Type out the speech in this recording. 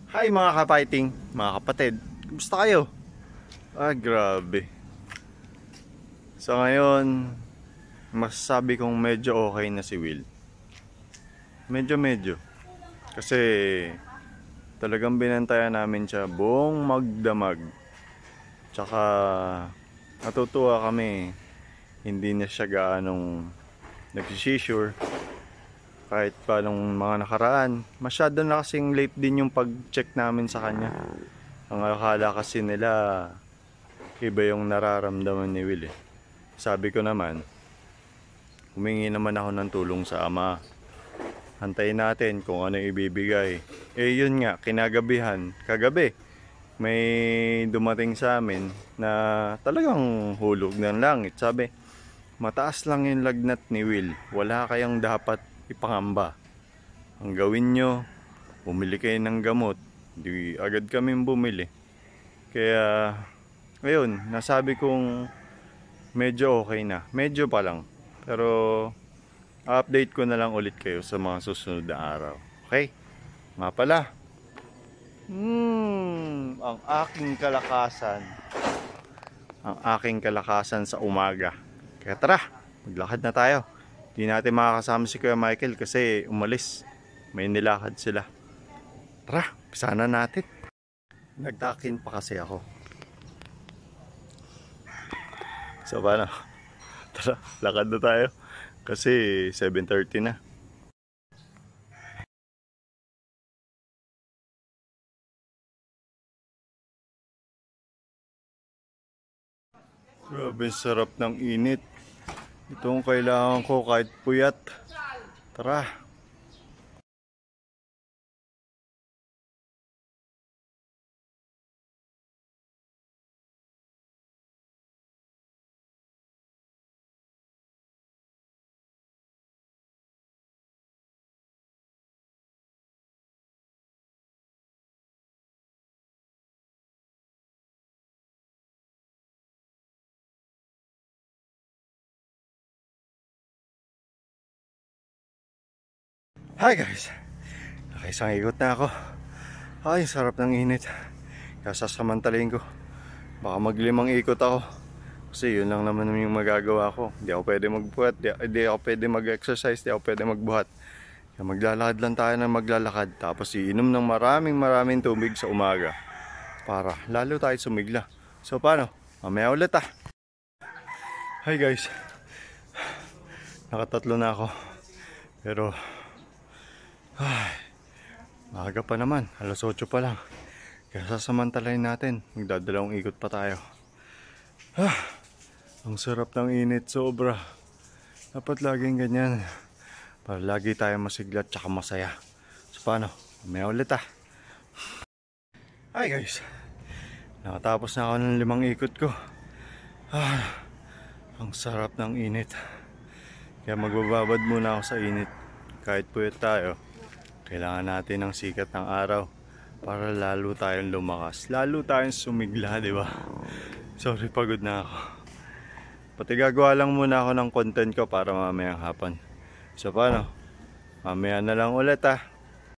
Hi mga ka-fighting, mga kapatid. Kumusta kayo? Grabe. So ngayon, masasabi kong medyo okay na si Will. Medyo. Kasi talagang binantayan namin siya buong magdamag. Tsaka natutuwa kami. Hindi na siya gaanong nagsisure. Kahit pa nung mga nakaraan, masyado na kasing late din yung pag-check namin sa kanya. Ang akala kasi nila, iba yung nararamdaman ni Will eh. Sabi ko naman, humingi naman ako ng tulong sa ama. Hantayin natin kung ano ibibigay. Yun nga, kagabi, may dumating sa amin na talagang hulog ng langit. Sabi, mataas lang yung lagnat ni Will. Wala kayang dapat ipangamba. Ang gawin nyo, bumili kayo ng gamot. Di agad kaming bumili. Kaya, ayun, nasabi kong medyo okay na. Medyo pa lang. Pero, update ko na lang ulit kayo sa mga susunod na araw. Okay? Nga pala. Ang aking kalakasan. Ang aking kalakasan sa umaga. Kaya tara, maglakad na tayo. Di natin makakasama si Kuya Michael kasi umalis. May nilakad sila. Tara, pisana natin. Nagtakin pa kasi ako. So paano? Tara, lakad na tayo. Kasi 7:30 na. Grabe, sarap ng init. Itong kailangan ko kahit puyat. Tara. Hi guys. Nakaisang ikot na ako. Ay, sarap ng init. Kaya sasamantalahin ko. Baka maglimang ikot ako. Kasi yun lang naman yung magagawa ko. Hindi ako pwede magbuhat. Hindi ako pwede mag-exercise. Hindi ako pwede magbuhat. Kaya maglalakad lang tayo ng maglalakad. Tapos iinom ng maraming tubig sa umaga. Para lalo tayo sumigla. So paano? Mamaya ulit ah. Hi guys. Nakatatlo na ako. Pero maaga pa naman, alas 8 pa lang. Kaya sasamantalahin natin, magdadalawang ikot pa tayo. Ang sarap ng init, sobra. Dapat laging ganyan. Para lagi tayo masigla at masaya. So paano? Mamaya ulit ah. Hi guys. Nakatapos na ako ng 5 ikot ko. Ang sarap ng init. Kaya magbababad muna ako sa init. Kahit puyat tayo, kailangan natin ng sikat ng araw para lalo tayong lumakas, lalo tayong sumigla, di ba? Sorry, pagod na ako. Pati gagawa lang muna ako ng content ko para mamayang hapon. So paano? Mamaya na lang ulit ah.